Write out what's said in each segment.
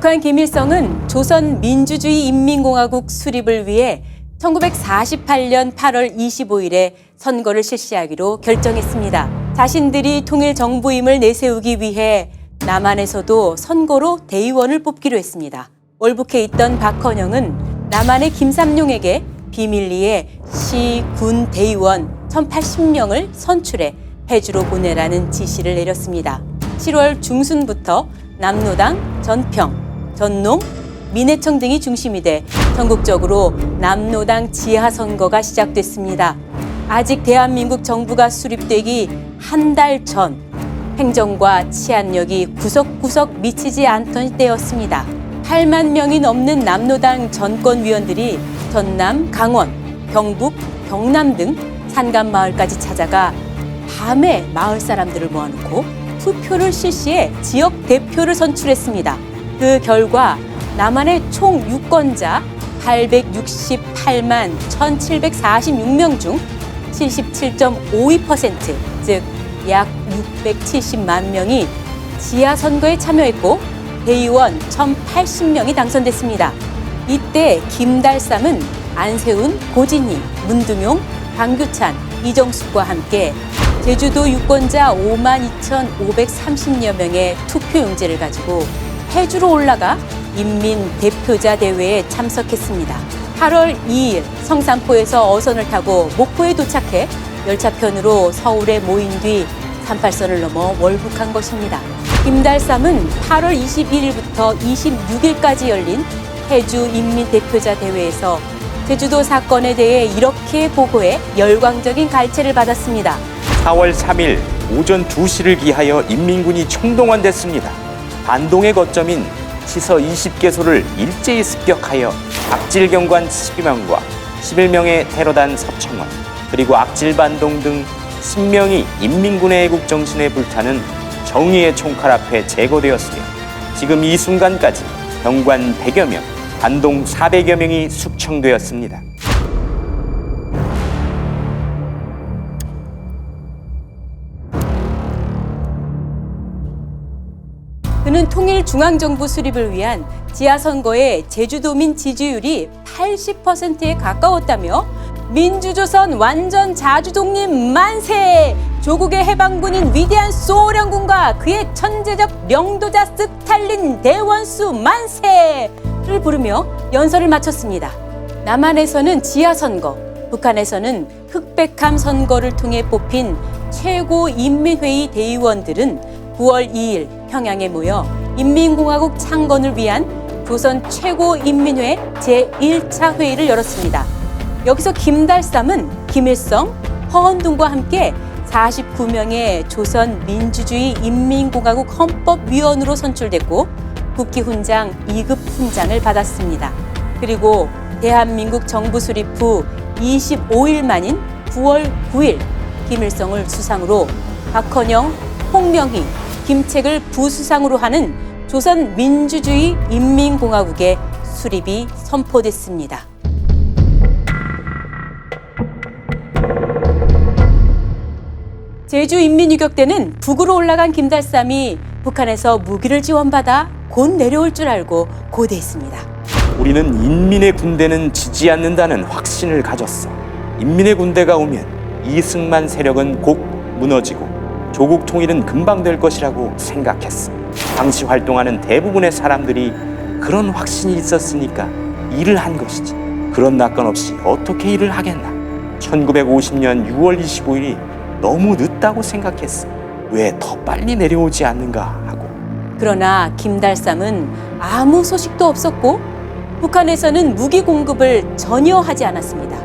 북한 김일성은 조선민주주의인민공화국 수립을 위해 1948년 8월 25일에 선거를 실시하기로 결정했습니다. 자신들이 통일정부임을 내세우기 위해 남한에서도 선거로 대의원을 뽑기로 했습니다. 월북해 있던 박헌영은 남한의 김삼룡에게 비밀리에 시, 군 대의원 1,080명을 선출해 해주로 보내라는 지시를 내렸습니다. 7월 중순부터 남로당, 전평, 전농, 민해청 등이 중심이 돼 전국적으로 남로당 지하 선거가 시작됐습니다. 아직 대한민국 정부가 수립되기 한 달 전 행정과 치안력이 구석구석 미치지 않던 때였습니다. 8만 명이 넘는 남로당 전권위원들이 전남, 강원, 경북, 경남 등 산간 마을까지 찾아가 밤에 마을 사람들을 모아놓고 투표를 실시해 지역 대표를 선출했습니다. 그 결과 남한의 총 유권자 868만 1,746명 중 77.52%, 즉 약 670만 명이 지하 선거에 참여했고 대의원 1,080명이 당선됐습니다. 이때 김달삼은 안세훈, 고진희, 문등용, 강규찬, 이정숙과 함께 제주도 유권자 52,530여 명의 투표용지를 가지고 해주로 올라가 인민대표자 대회에 참석했습니다. 8월 2일 성산포에서 어선을 타고 목포에 도착해 열차편으로 서울에 모인 뒤 38선을 넘어 월북한 것입니다. 김달삼은 8월 21일부터 26일까지 열린 해주 인민대표자 대회에서 제주도 사건에 대해 이렇게 보고해 열광적인 갈채를 받았습니다. 4월 3일 오전 2시를 기하여 인민군이 총동원됐습니다. 반동의 거점인 시서 20개소를 일제히 습격하여 악질경관 12명과 11명의 테러단 서청원, 그리고 악질반동 등 10명이 인민군의 애국 정신에 불타는 정의의 총칼 앞에 제거되었으며 지금 이 순간까지 병관 100여 명, 반동 400여 명이 숙청되었습니다. 그는 통일중앙정부 수립을 위한 지하선거의 제주도민 지지율이 80%에 가까웠다며 민주조선 완전 자주독립 만세! 조국의 해방군인 위대한 소련군과 그의 천재적 명도자 스탈린 대원수 만세를 부르며 연설을 마쳤습니다. 남한에서는 지하선거, 북한에서는 흑백함 선거를 통해 뽑힌 최고인민회의 대의원들은 9월 2일 평양에 모여 인민공화국 창건을 위한 조선 최고인민회 제1차 회의를 열었습니다. 여기서 김달삼은 김일성, 허헌둥과 함께 49명의 조선 민주주의 인민공화국 헌법위원으로 선출됐고 국기훈장 2급 훈장을 받았습니다. 그리고 대한민국 정부 수립 후 25일 만인 9월 9일 김일성을 수상으로 박헌영, 홍명희, 김책을 부수상으로 하는 조선 민주주의 인민공화국의 수립이 선포됐습니다. 제주인민유격 때는 북으로 올라간 김달삼이 북한에서 무기를 지원받아 곧 내려올 줄 알고 고대했습니다. 우리는 인민의 군대는 지지 않는다는 확신을 가졌어. 인민의 군대가 오면 이승만 세력은 곧 무너지고 조국 통일은 금방 될 것이라고 생각했어. 당시 활동하는 대부분의 사람들이 그런 확신이 있었으니까 일을 한 것이지. 그런 낙관 없이 어떻게 일을 하겠나. 1950년 6월 25일이 너무 늦다고 생각했어. 왜 더 빨리 내려오지 않는가 하고. 그러나 김달삼은 아무 소식도 없었고 북한에서는 무기 공급을 전혀 하지 않았습니다.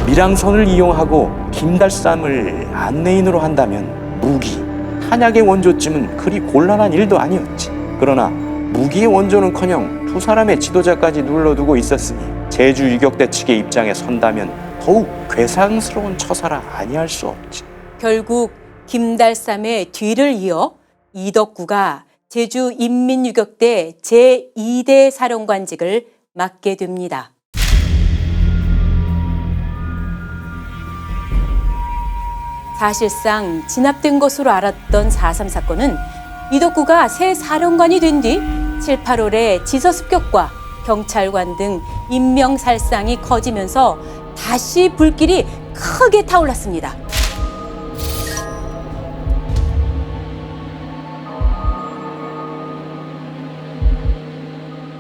밀항선을 이용하고 김달삼을 안내인으로 한다면 무기, 탄약의 원조쯤은 그리 곤란한 일도 아니었지. 그러나 무기의 원조는커녕 두 사람의 지도자까지 눌러두고 있었으니 제주 유격대 측의 입장에 선다면 더욱 괴상스러운 처사라 아니할 수 없지. 결국 김달삼의 뒤를 이어 이덕구가 제주 인민유격대 제2대 사령관직을 맡게 됩니다. 사실상 진압된 것으로 알았던 4.3 사건은 이덕구가 새 사령관이 된 뒤 7, 8월에 지서습격과 경찰관 등 인명살상이 커지면서 다시 불길이 크게 타올랐습니다.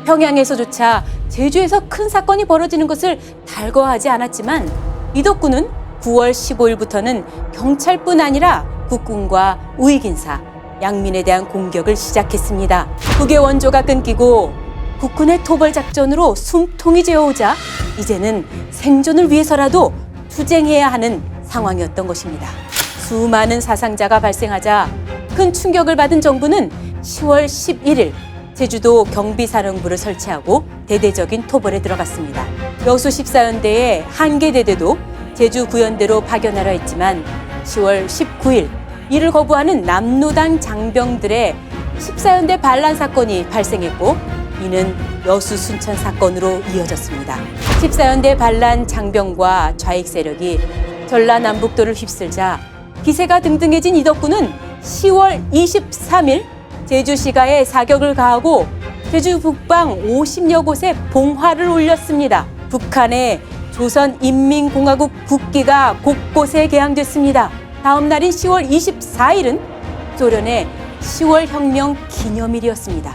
평양에서조차 제주에서 큰 사건이 벌어지는 것을 달거워하지 않았지만 이덕구는 9월 15일부터는 경찰뿐 아니라 국군과 우익인사, 양민에 대한 공격을 시작했습니다. 북의 원조가 끊기고 국군의 토벌 작전으로 숨통이 죄어오자 이제는 생존을 위해서라도 투쟁해야 하는 상황이었던 것입니다. 수많은 사상자가 발생하자 큰 충격을 받은 정부는 10월 11일 제주도 경비사령부를 설치하고 대대적인 토벌에 들어갔습니다. 여수 14연대의 한계대대도 제주 구연대로 파견하려 했지만 10월 19일 이를 거부하는 남로당 장병들의 14연대 반란 사건이 발생했고 이는 여수 순천 사건으로 이어졌습니다. 14연대 반란 장병과 좌익 세력이 전라남북도를 휩쓸자 기세가 등등해진 이덕구는 10월 23일 제주시가에 사격을 가하고 제주 북방 50여 곳에 봉화를 올렸습니다. 북한의 조선인민공화국 국기가 곳곳에 개항됐습니다. 다음 날인 10월 24일은 소련의 10월 혁명 기념일이었습니다.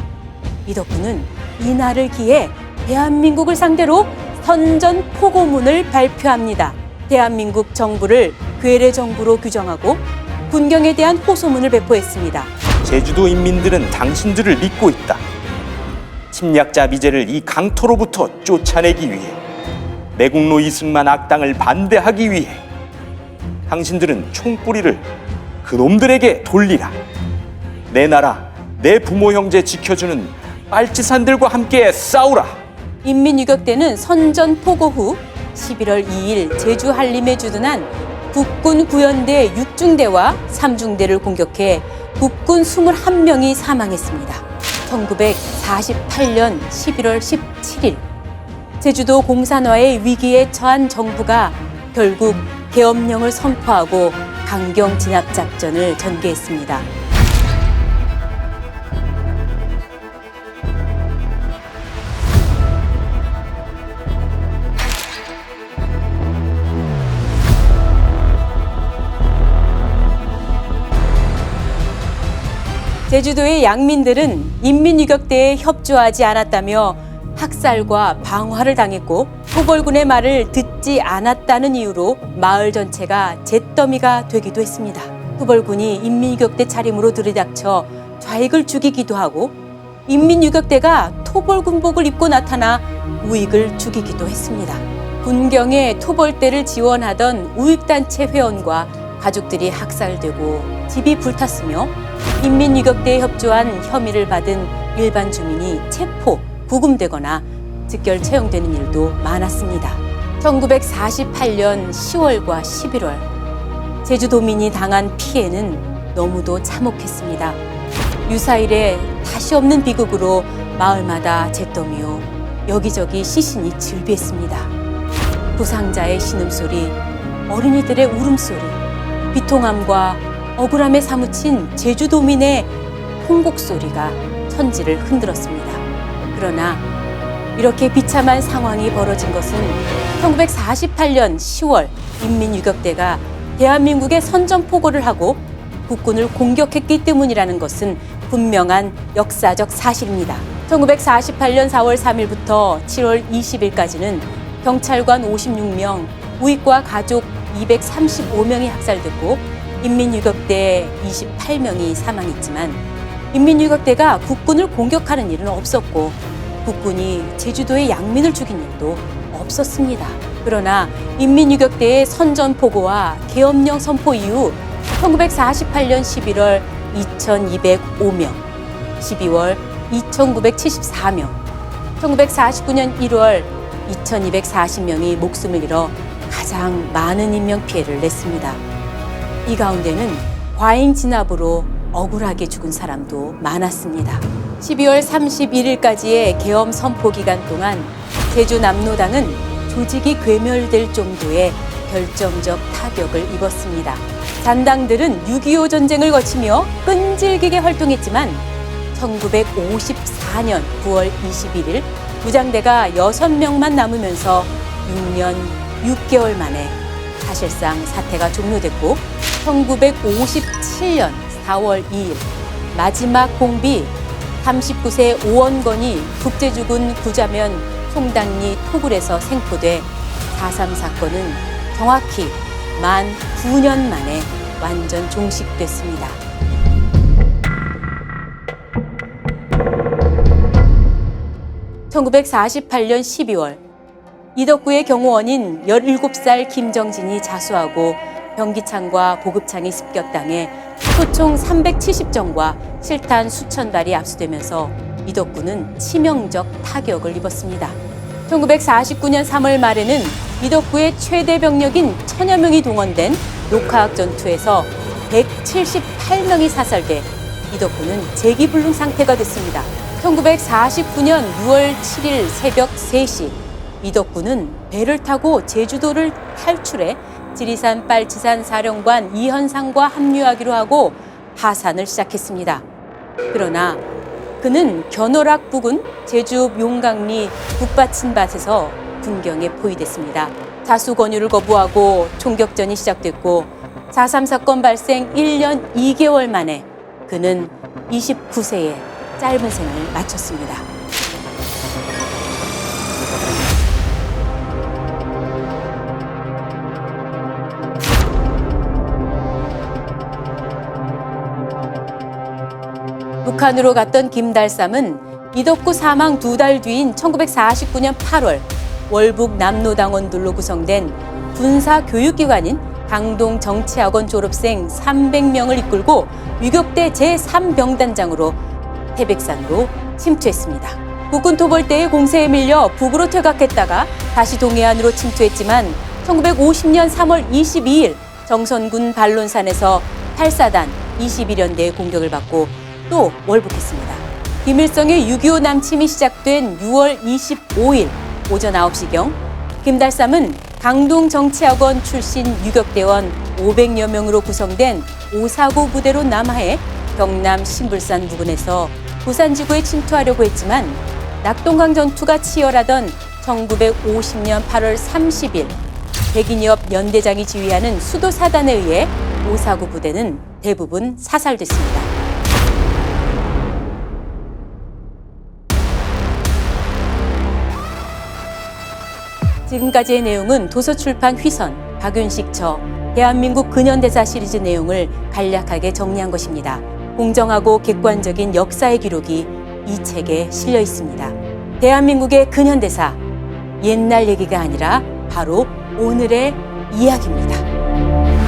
이덕구는 이날을 기해 대한민국을 상대로 선전포고문을 발표합니다. 대한민국 정부를 괴뢰 정부로 규정하고 군경에 대한 호소문을 배포했습니다. 제주도 인민들은 당신들을 믿고 있다. 침략자 미제를 이 강토로부터 쫓아내기 위해 매국노 이승만 악당을 반대하기 위해 당신들은 총뿌리를 그놈들에게 돌리라. 내 나라, 내 부모 형제 지켜주는 빨치산들과 함께 싸우라. 인민유격대는 선전포고 후 11월 2일 제주 한림에 주둔한 국군 구연대 6중대와 3중대를 공격해 국군 21명이 사망했습니다. 1948년 11월 17일 제주도 공산화의 위기에 처한 정부가 결국 계엄령을 선포하고 강경 진압 작전을 전개했습니다. 제주도의 양민들은 인민유격대에 협조하지 않았다며 학살과 방화를 당했고 토벌군의 말을 듣지 않았다는 이유로 마을 전체가 잿더미가 되기도 했습니다. 토벌군이 인민유격대 차림으로 들이닥쳐 좌익을 죽이기도 하고 인민유격대가 토벌군복을 입고 나타나 우익을 죽이기도 했습니다. 군경에 토벌대를 지원하던 우익단체 회원과 가족들이 학살되고 집이 불탔으며 인민유격대에 협조한 혐의를 받은 일반 주민이 체포, 구금되거나 즉결 채용되는 일도 많았습니다. 1948년 10월과 11월 제주도민이 당한 피해는 너무도 참혹했습니다. 유사일에 다시 없는 비극으로 마을마다 잿더미요 여기저기 시신이 즐비했습니다. 부상자의 신음소리, 어린이들의 울음소리, 비통함과 억울함에 사무친 제주도민의 통곡소리가 천지를 흔들었습니다. 그러나 이렇게 비참한 상황이 벌어진 것은 1948년 10월 인민유격대가 대한민국에 선전포고를 하고 국군을 공격했기 때문이라는 것은 분명한 역사적 사실입니다. 1948년 4월 3일부터 7월 20일까지는 경찰관 56명, 우익과 가족 235명이 학살됐고 인민유격대 28명이 사망했지만 인민유격대가 국군을 공격하는 일은 없었고 국군이 제주도의 양민을 죽인 일도 없었습니다. 그러나 인민유격대의 선전포고와 계엄령 선포 이후 1948년 11월 2205명, 12월 2974명, 1949년 1월 2240명이 목숨을 잃어 가장 많은 인명피해를 냈습니다. 이 가운데는 과잉 진압으로 억울하게 죽은 사람도 많았습니다. 12월 31일까지의 계엄 선포 기간 동안 제주 남로당은 조직이 괴멸될 정도의 결정적 타격을 입었습니다. 잔당들은 6.25 전쟁을 거치며 끈질기게 활동했지만 1954 1924년 9월 21일 부장대가 6명만 남으면서 6년 6개월 만에 사실상 사태가 종료됐고 1957년 4월 2일 마지막 공비 39세 오원건이 국제주군 구자면 송당리 토굴에서 생포돼 4.3 사건은 정확히 만 9년 만에 완전 종식됐습니다. (1948년 12월) 이덕구의 경호원인 17살 김정진이 자수하고 병기창과 보급창이 습격당해 소총 370정과 실탄 수천 발이 압수되면서 이덕구는 치명적 타격을 입었습니다. 1949년 3월 말에는 이덕구의 최대 병력인 1000여 명이 동원된 녹화학 전투에서 178명이 사살돼 이덕구는 재기불능 상태가 됐습니다. 1949년 6월 7일 새벽 3시 이덕구는 배를 타고 제주도를 탈출해 지리산 빨치산 사령관 이현상과 합류하기로 하고 하산을 시작했습니다. 그러나 그는 견월학 부근 제주 용강리 북받친밭에서 군경에 포위됐습니다. 자수 권유를 거부하고 총격전이 시작됐고 4.3 사건 발생 1년 2개월 만에 그는 29세에 짧은 생을 마쳤습니다. 북한으로 갔던 김달삼은 이덕구 사망 2달 뒤인 1949년 8월 월북 남로당원들로 구성된 군사교육기관인 강동정치학원 졸업생 300명을 이끌고 유격대 제3병단장으로 태백산으로 침투했습니다. 국군 토벌대의 공세에 밀려 북으로 퇴각했다가 다시 동해안으로 침투했지만 1950년 3월 22일 정선군 반론산에서 8사단 21연대의 공격을 받고 또 월북했습니다. 김일성의 6.25 남침이 시작된 6월 25일 오전 9시경 김달삼은 강동정치학원 출신 유격대원 500여 명으로 구성된 549 부대로 남하해 경남 신불산 부근에서 부산지구에 침투하려고 했지만 낙동강 전투가 치열하던 1950년 8월 30일 백인엽 연대장이 지휘하는 수도사단에 의해 549 부대는 대부분 사살됐습니다. 지금까지의 내용은 도서출판 휘선, 박윤식 저, 대한민국 근현대사 시리즈 내용을 간략하게 정리한 것입니다. 공정하고 객관적인 역사의 기록이 이 책에 실려 있습니다. 대한민국의 근현대사, 옛날 얘기가 아니라 바로 오늘의 이야기입니다.